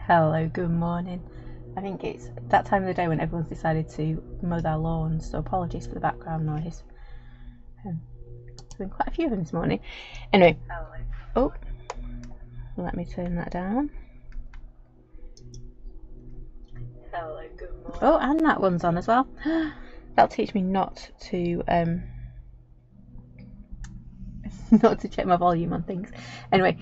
Hello, good morning. I think it's that time of the day when everyone's decided to mow their lawns, so apologies for the background noise. There's been quite a few of them this morning. Anyway, oh, let me turn that down. Hello, good morning. Oh, and that one's on as well. That'll teach me not to check my volume on things. Anyway,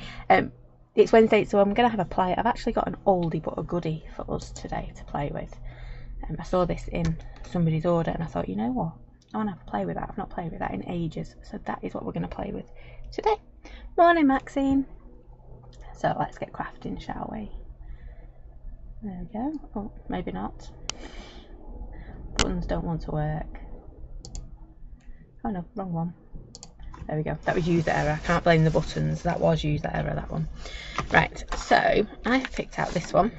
it's Wednesday, so I'm going to have a play. I've actually got an oldie but a goodie for us today to play with. I saw this in somebody's order and I thought, you know what? I want to have a play with that. I've not played with that in ages. So that is what we're going to play with today. Morning, Maxine. So let's get crafting, shall we? There we go. Oh, maybe not. Buttons don't want to work. Oh no, wrong one. There we go. That was user error. I can't blame the buttons. That was user error, that one. Right, so I have picked out this one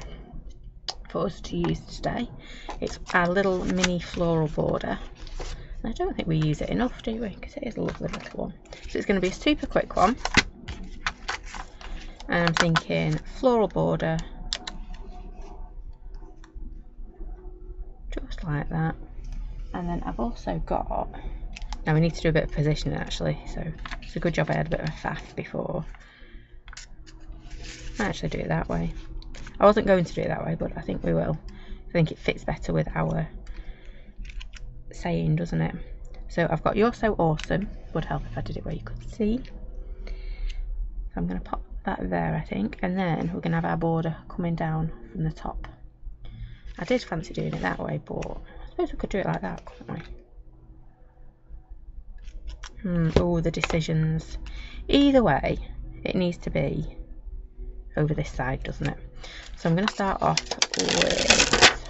for us to use today. It's our little mini floral border. I don't think we use it enough, do we? Because it is a lovely little one. So it's going to be a super quick one. And I'm thinking floral border. Just like that. And then I've also got... Now we need to do a bit of positioning actually, so it's a good job I had a bit of a faff before. I actually do it that way. I wasn't going to do it that way, but I think we will. I think it fits better with our saying, doesn't it? So I've got "You're so awesome." Would help if I did it where you could see. So I'm going to pop that there, I think, and then we're going to have our border coming down from the top. I did fancy doing it that way, but I suppose we could do it like that, couldn't we? Oh, the decisions. Either way, it needs to be over this side, doesn't it? So I'm going to start off with...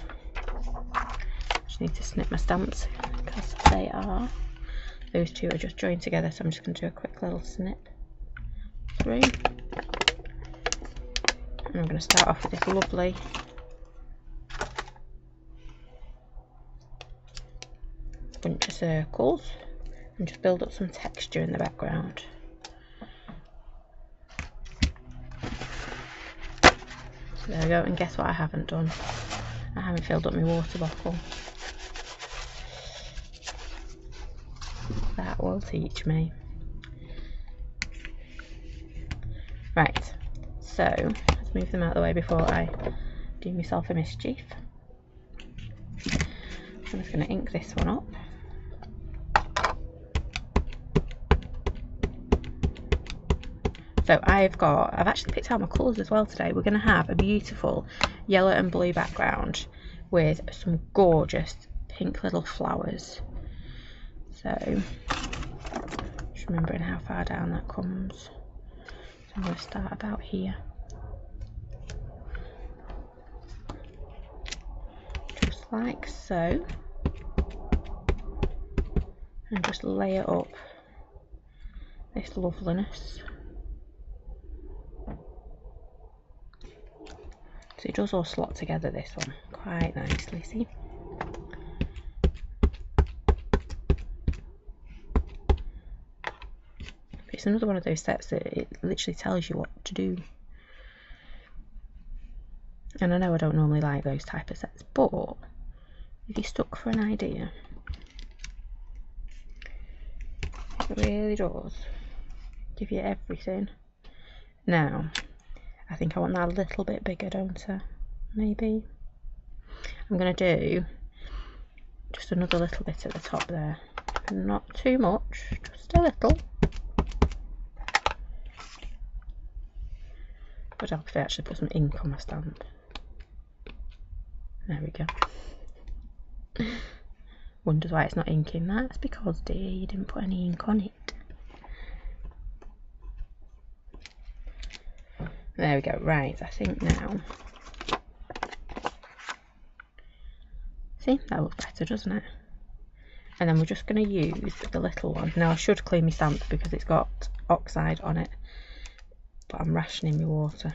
Just need to snip my stamps because they are... Those two are just joined together, so I'm just going to do a quick little snip through. And I'm going to start off with this lovely bunch of circles and just build up some texture in the background. So there we go, and guess what I haven't done? I haven't filled up my water bottle. That will teach me. Right, so let's move them out of the way before I do myself a mischief. I'm just going to ink this one up. So I've actually picked out my colours as well today. We're going to have a beautiful yellow and blue background with some gorgeous pink little flowers. So just remembering how far down that comes. So I'm going to start about here. Just like so. And just layer up this loveliness. So it does all slot together, this one, quite nicely, see? It's another one of those sets that it literally tells you what to do. And I know I don't normally like those type of sets, but if you're stuck for an idea, it really does give you everything. Now, I think I want that a little bit bigger, don't I? Maybe. I'm going to do just another little bit at the top there. Not too much, just a little. But I'll actually put some ink on my stamp. There we go. Wonders why it's not inking. That's because, dear, you didn't put any ink on it. There we go. Right, I think now. See, that looks better, doesn't it? And then we're just going to use the little one. Now I should clean my stamp because it's got oxide on it, but I'm rationing my water.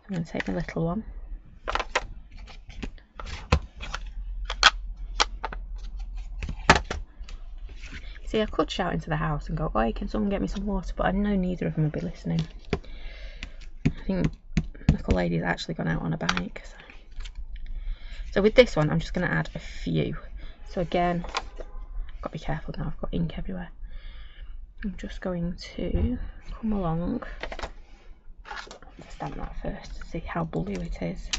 I'm going to take my little one. See, I could shout into the house and go, "Oi, can someone get me some water?" But I know neither of them will be listening. I think the little lady's actually gone out on a bike. So with this one, I'm just going to add a few. So again, I've got to be careful now, I've got ink everywhere. I'm just going to come along. Let's stamp that first to see how blue it is.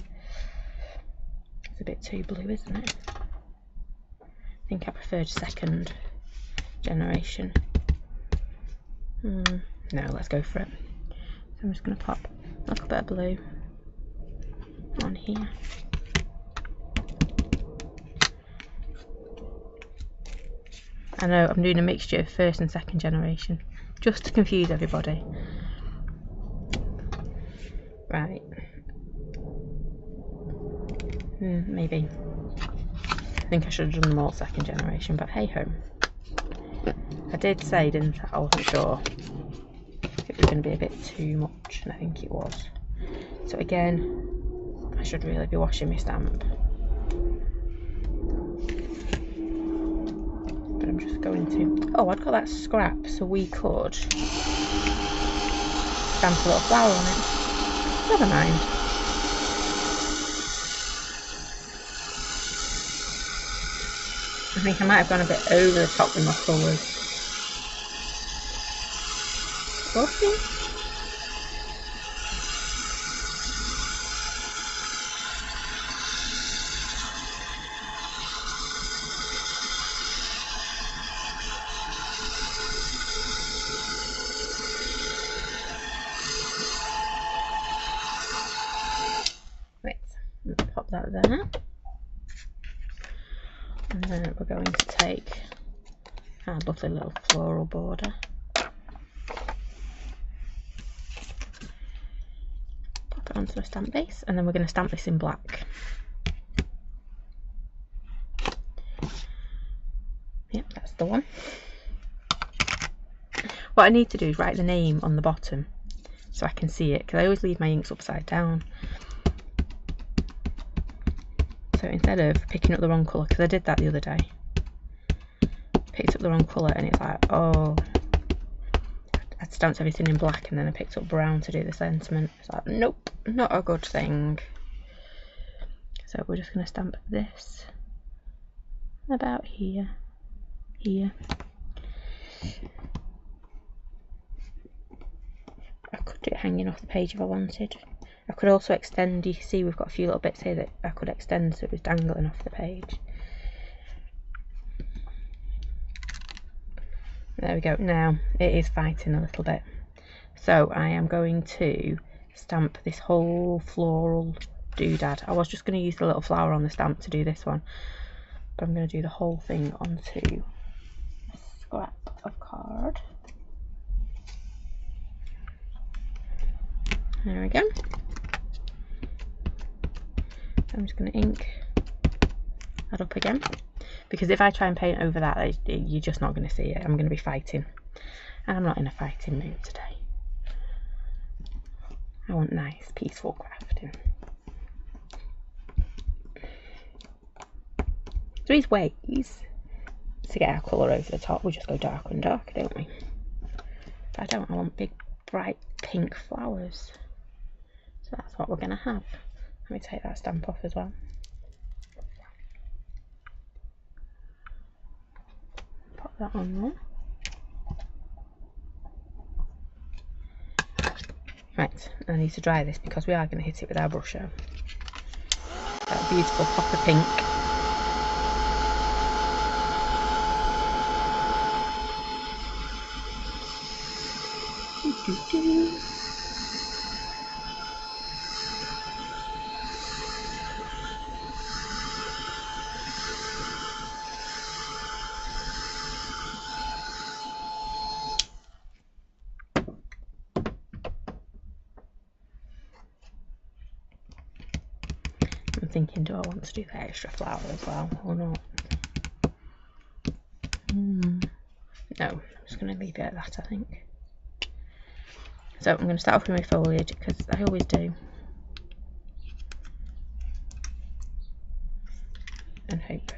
It's a bit too blue, isn't it? I think I preferred second generation. No, let's go for it. So I'm just going to pop a little bit of blue on here. I know I'm doing a mixture of first and second generation, just to confuse everybody. Right. Maybe. I think I should have done them all second generation, but hey ho. I did say, didn't I? I wasn't sure if it was going to be a bit too much, and I think it was. So again, I should really be washing my stamp. But I'm just going to... Oh, I'd got that scrap, so we could stamp a little flower on it. Never mind. I think I might have gone a bit over the top with my colours. Okay. Right, let's pop that there. And then we're going to take our lovely little floral border. Pop it onto a stamp base, and then we're going to stamp this in black. Yep, that's the one. What I need to do is write the name on the bottom so I can see it, because I always leave my inks upside down. So instead of picking up the wrong colour, because I did that the other day, picked up the wrong colour and it's like, oh, I'd stamped everything in black and then I picked up brown to do the sentiment. It's like, nope, not a good thing. So we're just going to stamp this about here, here. I could do it hanging off the page if I wanted. I could also extend, you can see we've got a few little bits here that I could extend so it was dangling off the page. There we go. Now it is fighting a little bit. So I am going to stamp this whole floral doodad. I was just going to use the little flower on the stamp to do this one, but I'm going to do the whole thing onto a scrap of card. There we go. I'm just going to ink that up again, because if I try and paint over that, you're just not going to see it. I'm going to be fighting, and I'm not in a fighting mood today. I want nice, peaceful crafting. There is ways to get our colour over the top. We just go darker and darker, don't we? But I don't. I want big, bright pink flowers. So that's what we're going to have. Let me take that stamp off as well. Pop that on there. Right, I need to dry this because we are going to hit it with our brusher. That beautiful pop of pink. I'm thinking, do I want to do the extra flower as well or not? No, I'm just going to leave it at that, I think. So I'm going to start off with my foliage, because I always do. And hope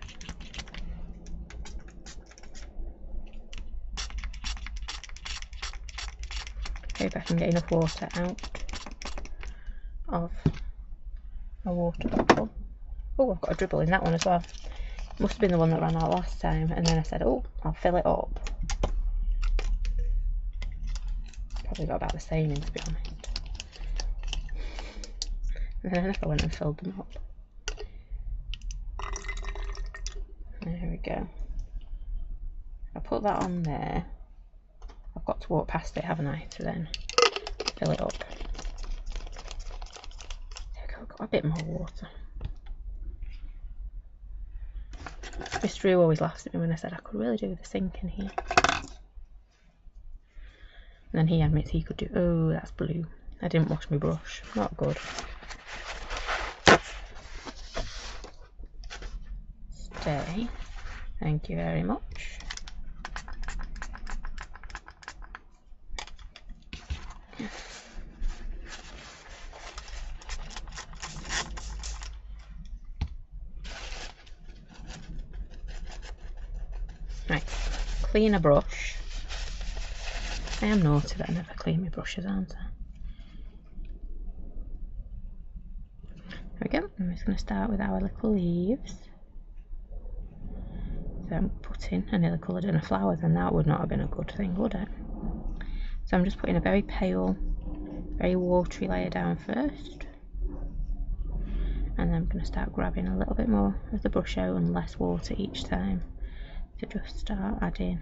Hope I can get enough water out of a water bottle. Oh, I've got a dribble in that one as well. Must have been the one that ran out last time, and then I said, oh, I'll fill it up. Probably got about the same in, to be honest. And then I never went and filled them up. There we go. I'll put that on there. I've got to walk past it, haven't I, to then fill it up. There we go, got a bit more water. Mr. Roo always laughs at me when I said I could really do with a sink in here. And then he admits he could do, oh, that's blue. I didn't wash my brush, not good. Stay, thank you very much. Right, clean a brush. I am naughty that I never clean my brushes, aren't I? There we go. I'm just going to start with our little leaves. So I'm putting, I nearly coloured in a flower, then that would not have been a good thing, would it? So I'm just putting a very pale, very watery layer down first. And then I'm going to start grabbing a little bit more of the brush out and less water each time to just start adding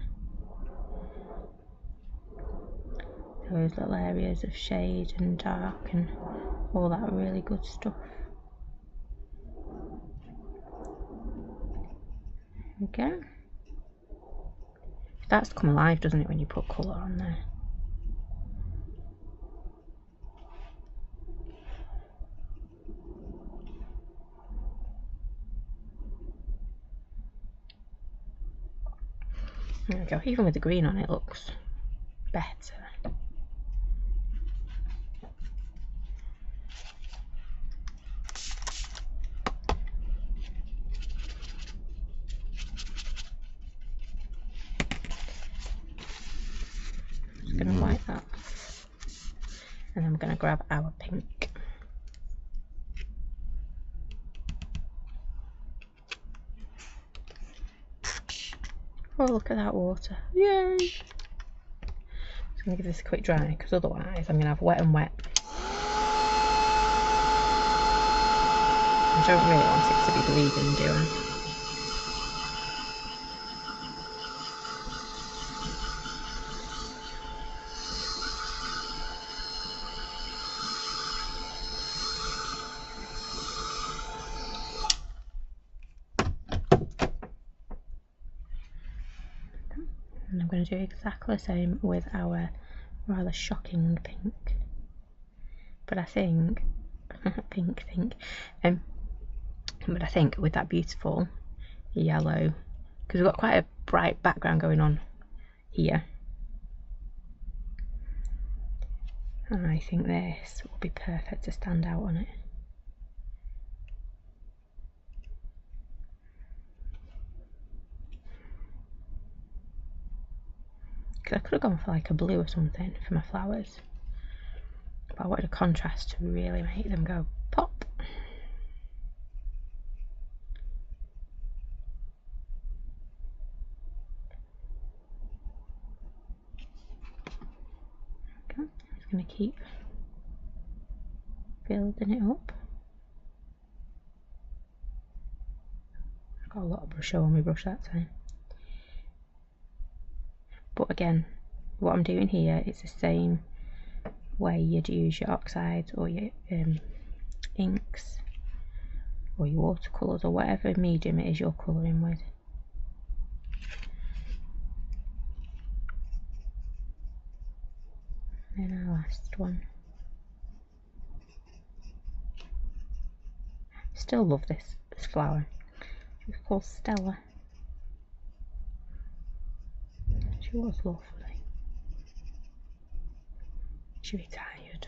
those little areas of shade and dark and all that really good stuff. There we go. It starts to come alive, doesn't it, when you put colour on there? There we go. Even with the green on it looks better. Just going to wipe that off. And then we're going to grab our pink. Oh, look at that water. Yay! Just going to give this a quick dry, because otherwise I'm going to have wet and wet. I don't really want it to be bleeding, do I? And I'm going to do exactly the same with our rather shocking pink. But I think, but I think with that beautiful yellow, because we've got quite a bright background going on here, I think this will be perfect to stand out on it. I could have gone for like a blue or something for my flowers, but I wanted a contrast to really make them go pop. Okay, I'm just going to keep building it up. I've got a lot of brush on my brush that time. But again, what I'm doing here is the same way you'd use your oxides or your inks or your watercolours or whatever medium it is you're colouring with. And then our last one. Still love this flower. She's called Stella. She was lovely. She retired.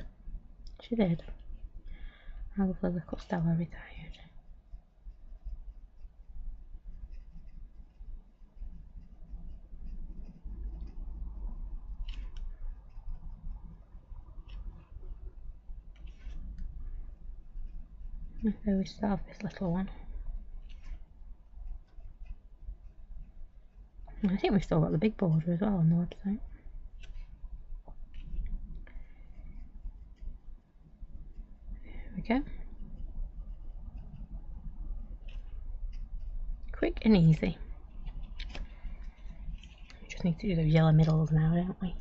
She did. Our lovely little Stella retired. So we still have this little one. I think we've still got the big border as well on the website. There we go. Quick and easy. We just need to do the yellow middles now, don't we?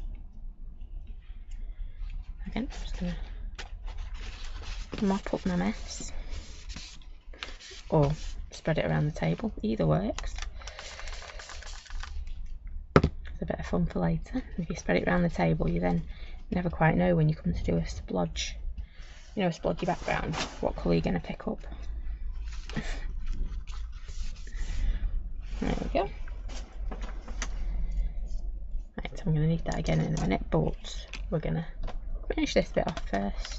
Again, I'm just going to mop up my mess. Or spread it around the table, either works. It's a bit of fun for later. If you spread it around the table, you then never quite know when you come to do a splodge, you know, a splodgy background, what colour you're going to pick up. There we go. Right, so I'm going to need that again in a minute, but we're going to finish this bit off first.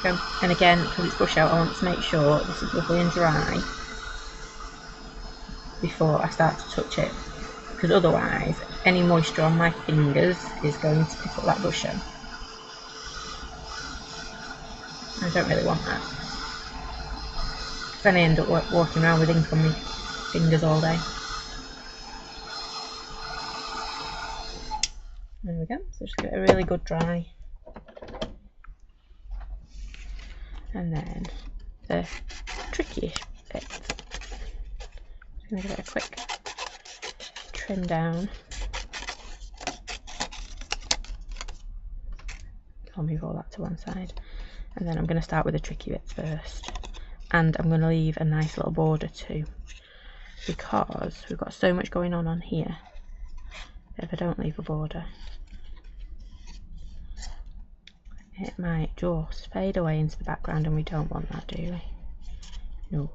Go. And again, because it's brush out, I want to make sure this is lovely and dry before I start to touch it, because otherwise any moisture on my fingers is going to pick up that brush out. I don't really want that, then I end up walking around with ink on my fingers all day. There we go, so just give it a really good dry. And then the trickiest bit, I'm going to give it a quick trim down. I'll move all that to one side. And then I'm going to start with the tricky bits first. And I'm going to leave a nice little border too, because we've got so much going on here that if I don't leave a border, it might just fade away into the background, and we don't want that, do we? No.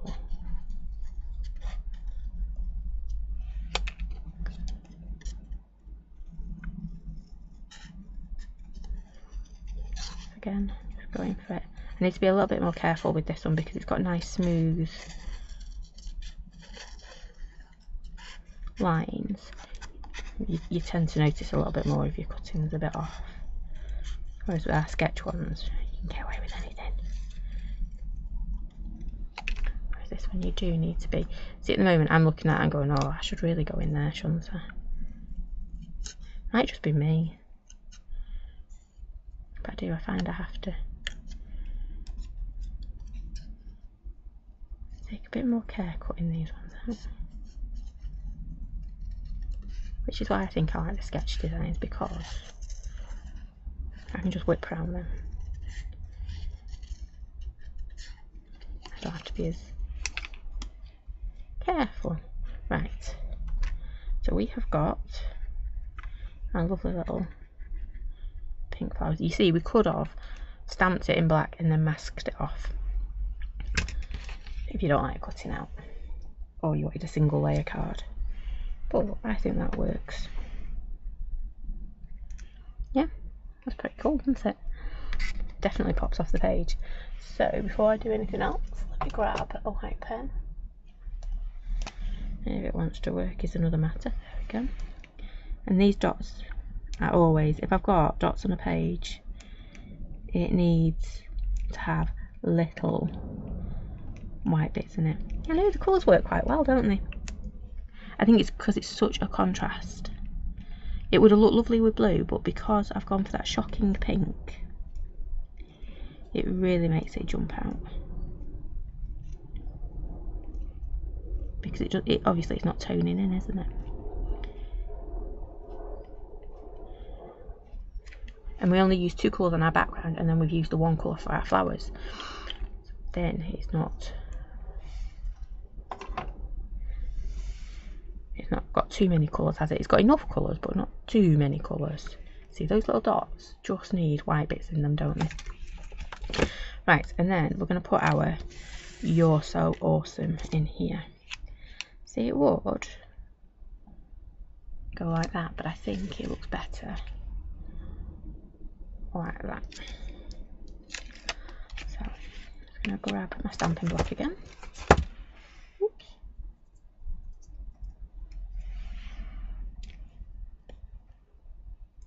Again, just going for it. I need to be a little bit more careful with this one because it's got nice smooth lines. You tend to notice a little bit more if your cutting's a bit off. Whereas with our sketch ones, you can get away with anything. Whereas this one, you do need to be. See, at the moment, I'm looking at it and going, oh, I should really go in there, shouldn't I? Might just be me. But I find I have to take a bit more care cutting these ones out. Which is why I think I like the sketch designs, because I can just whip around them. I don't have to be as careful. Right, so we have got our lovely little pink flowers. You see, we could have stamped it in black and then masked it off if you don't like cutting out, or you wanted a single layer card. But I think that works. Yeah, that's pretty cool, isn't it? Definitely pops off the page. So before I do anything else, let me grab a white pen. And if it wants to work is another matter. There we go. And these dots are always, if I've got dots on a page, it needs to have little white bits in it. I know the colours work quite well, don't they? I think it's because it's such a contrast. It would have looked lovely with blue, but because I've gone for that shocking pink, it really makes it jump out. Because it obviously it's not toning in, isn't it? And we only use two colours on our background, and then we've used the one colour for our flowers. Then it's not got too many colours, has it? It's got enough colours, but not too many colours. See, those little dots just need white bits in them, don't they? Right, and then we're going to put our "You're So Awesome" in here. See, it would go like that, but I think it looks better like that. So I'm just going to grab my stamping block again.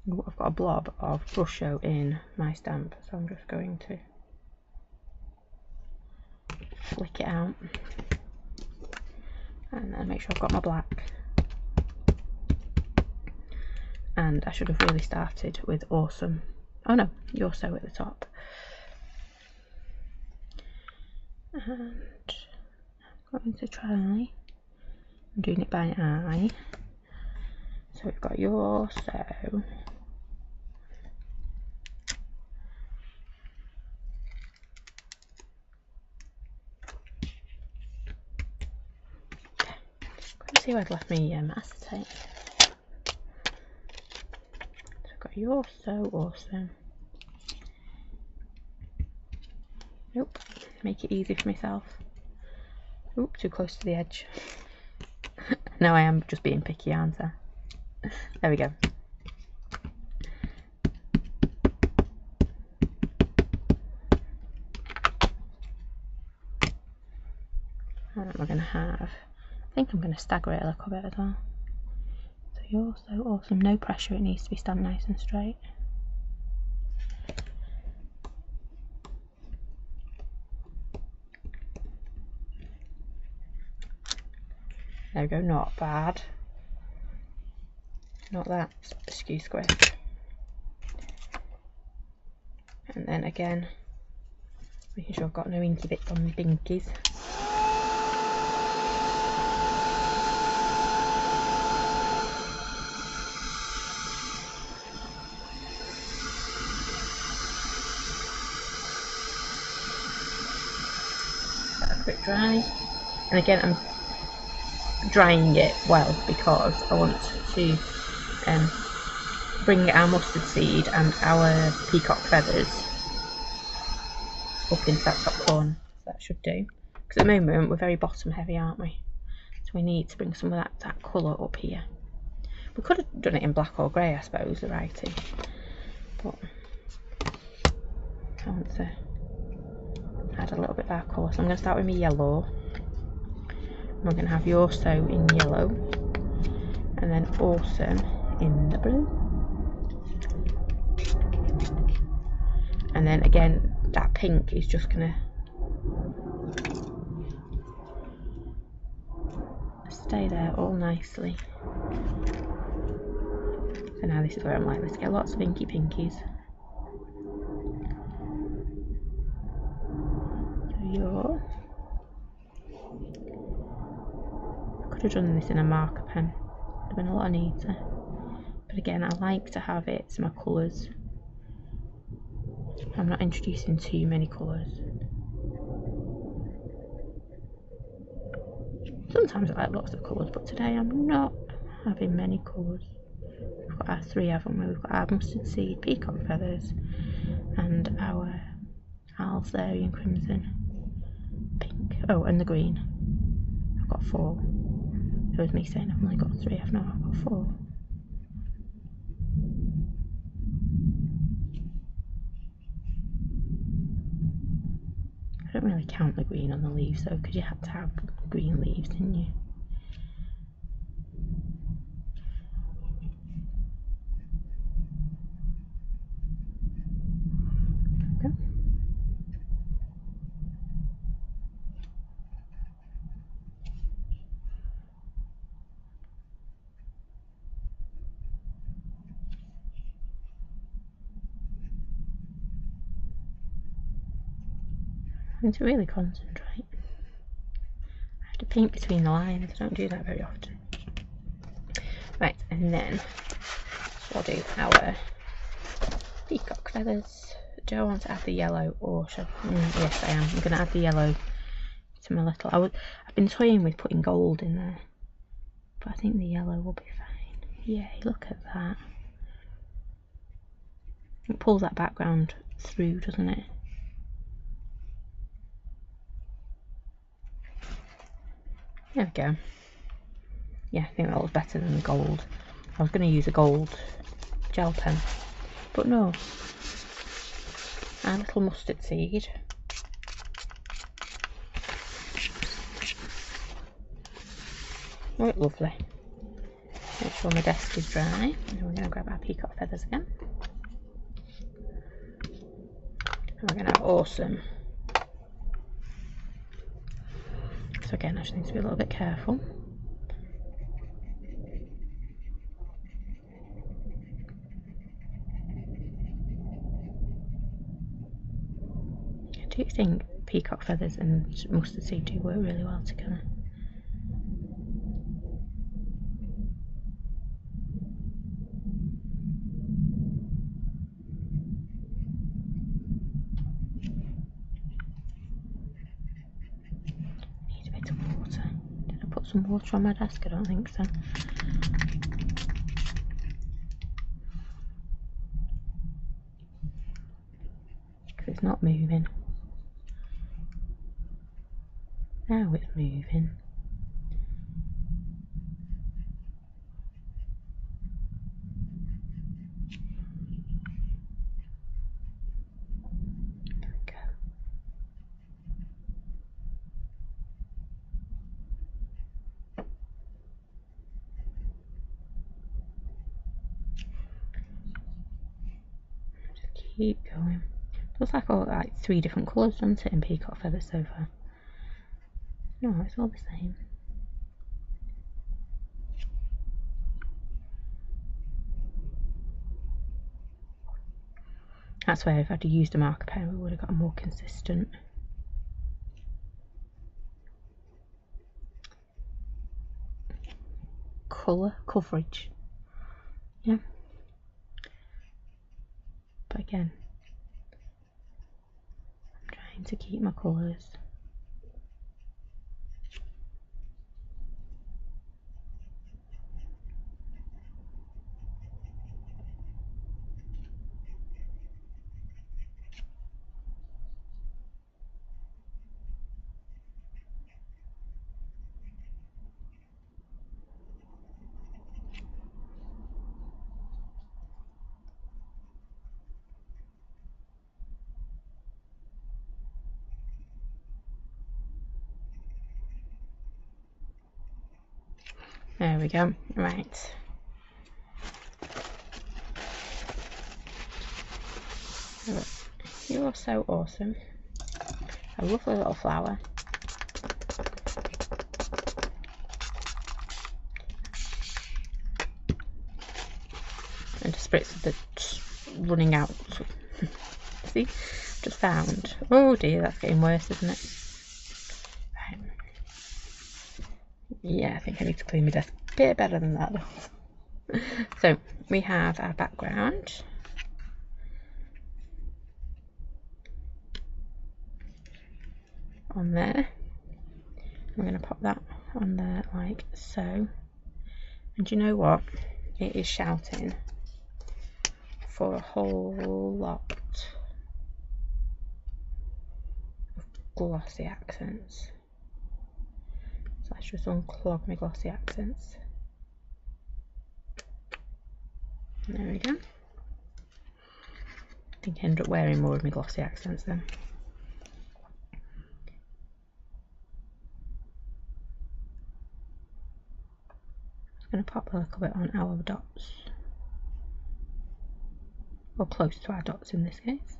Ooh, I've got a blob of Brusho in my stamp, so I'm just going to flick it out and then make sure I've got my black. And I should have really started with Awesome. Oh no, You're So at the top. And I'm going to try, I'm doing it by eye. So we've got You're So. Let's see where I'd left me acetate. So I've got You're So Awesome. Nope, make it easy for myself. Oop, too close to the edge. Now I am just being picky, aren't I? There we go. And we're going to have, I think I'm going to stagger it a little bit as well. So You're So Awesome, no pressure, it needs to be stamped nice and straight. There we go, not bad. Not that skew squish. And then again, making sure I've got no inky bits on my binkies. A quick dry. And again, I'm drying it well because I want to bring our mustard seed and our peacock feathers up into that top corner. So that should do. Because at the moment we're very bottom heavy, aren't we? So we need to bring some of that colour up here. We could have done it in black or grey, I suppose, the writing. But I want to add a little bit of our colour. So I'm going to start with my yellow. We're going to have You're So in yellow, and then Awesome in the blue, and then again that pink is just going to stay there all nicely. So now this is where I'm like, let's get lots of inky pinkies. So I could have done this in a marker pen, would have been a lot neater. But again, I like to have it to my colours. I'm not introducing too many colours. Sometimes I like lots of colours, but today I'm not having many colours. We've got our three, haven't we? We've got our mustard seed, peacock feathers, and our Alzarian crimson, pink. Oh, and the green. I've got 4. It was me saying I've only got 3. I've got 4. I don't really count the green on the leaves though, because you had to have green leaves, didn't you? Okay. I need to really concentrate. I have to paint between the lines, I don't do that very often. Right, and then we'll do our peacock feathers. Do I want to add the yellow or should yes I am. I'm going to add the yellow to my little... I've been toying with putting gold in there, but I think the yellow will be fine. Yay, look at that. It pulls that background through, doesn't it? There we go. Yeah, I think that looks better than the gold. I was going to use a gold gel pen, but no. Our little mustard seed. Oh, it's lovely. Make sure my desk is dry. And we're going to grab our peacock feathers again. And we're going to have awesome. So again, I just need to be a little bit careful. I do think peacock feathers and mustard seed do work really well together. Need a bit of water. Did I put some water on my desk? I don't think so. Because it's not moving. Now it's moving. There we go. Just keep going. Looks like all like 3 different colours, doesn't it, in peacock feathers so far? No, it's all the same. That's where if I'd used a marker pen, we would have got a more consistent colour coverage. Yeah. But again, I'm trying to keep my colours. There we go. Right. You are so awesome. A lovely little flower. And the spritz of the running out. See? Just found. Oh dear, that's getting worse, isn't it? Right. Yeah, I think I need to clean my desk a bit better than that though. So we have our background. On there. I'm going to pop that on there like so. And you know what? It is shouting for a whole lot of glossy accents. So let's just unclog my glossy accents. There we go. I think I end up wearing more of my glossy accents then. I'm going to pop a little bit on our dots, or close to our dots in this case.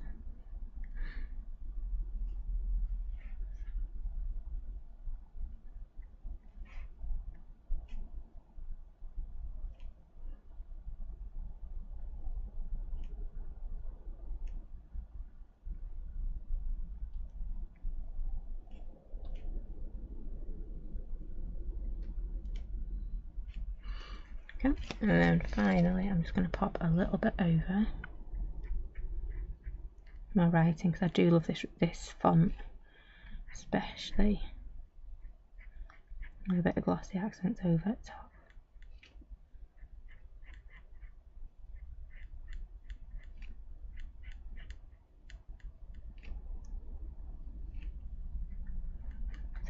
Okay. And then finally I'm just going to pop a little bit over my writing, because I do love this font especially, with a bit of glossy accents over the top.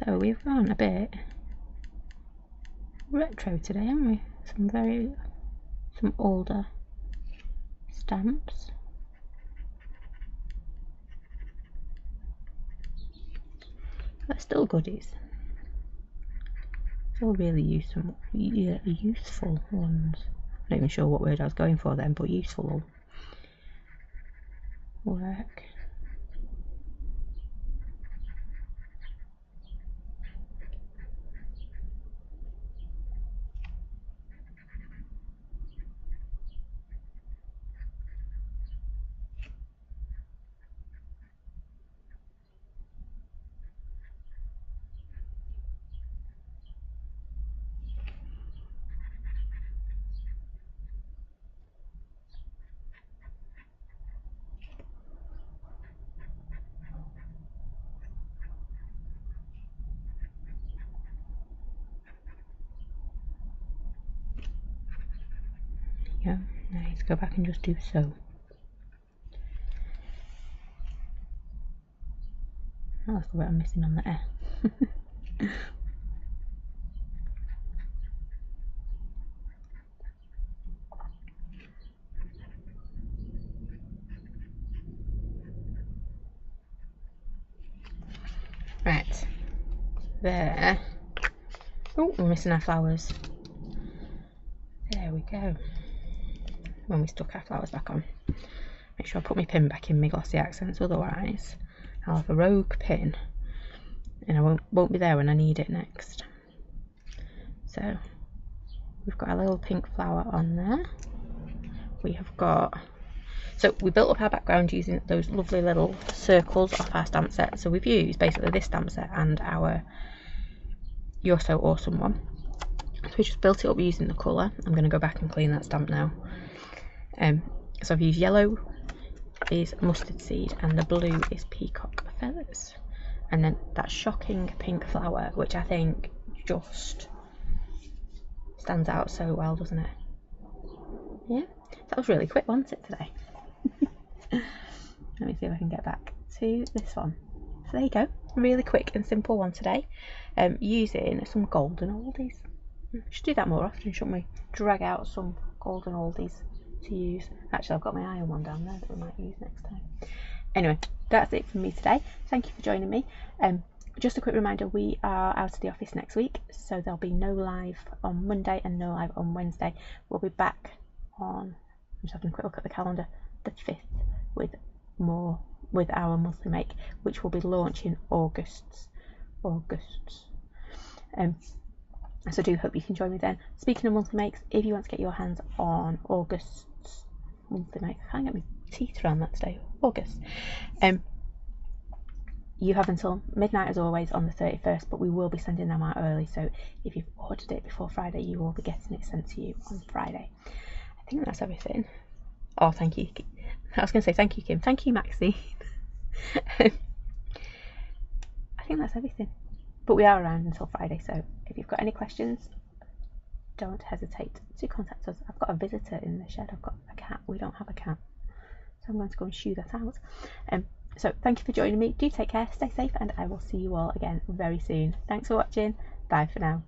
So we've gone a bit retro today, haven't we? Some older stamps. They're still goodies. all really useful ones. I'm not even sure what word I was going for then, but useful work. Yeah, now I need to go back and just do so. Oh, that's the bit I'm missing on the air. Right, there. Oh, we're missing our flowers. There we go. When we stuck our flowers back on. Make sure I put my pin back in my glossy accents, otherwise I'll have a rogue pin and I won't be there when I need it next. So we've got a little pink flower on there. We have got, so we built up our background using those lovely little circles off our stamp set. So we've used basically this stamp set and our You're So Awesome one. So we just built it up using the colour. I'm going to go back and clean that stamp now. So I've used yellow is mustard seed and the blue is peacock feathers. And then that shocking pink flower, which I think just stands out so well, doesn't it? Yeah, that was really quick, wasn't it, today? Let me see if I can get back to this one. So there you go, really quick and simple one today, using some golden oldies. We should do that more often, shouldn't we? Drag out some golden oldies to use. Actually, I've got my iron one down there that we might use next time. Anyway, that's it from me today. Thank you for joining me. Just a quick reminder, we are out of the office next week, so there'll be no live on Monday and no live on Wednesday. We'll be back on, I'm just having a quick look at the calendar, the 5th with our monthly make, which will be launching August's. So I do hope you can join me then. Speaking of monthly makes, if you want to get your hands on August's monthly make, I can't get my teeth around that today, August. You have until midnight as always on the 31st, but we will be sending them out early, so if you've ordered it before Friday, you will be getting it sent to you on Friday. I think that's everything. Oh, thank you. I was going to say thank you, Kim. Thank you, Maxine. I think that's everything. But we are around until Friday, so if you've got any questions, don't hesitate to contact us. I've got a visitor in the shed. I've got a cat. We don't have a cat, so I'm going to go and shoo that out. So thank you for joining me. Do take care, stay safe, and I will see you all again very soon. Thanks for watching. Bye for now.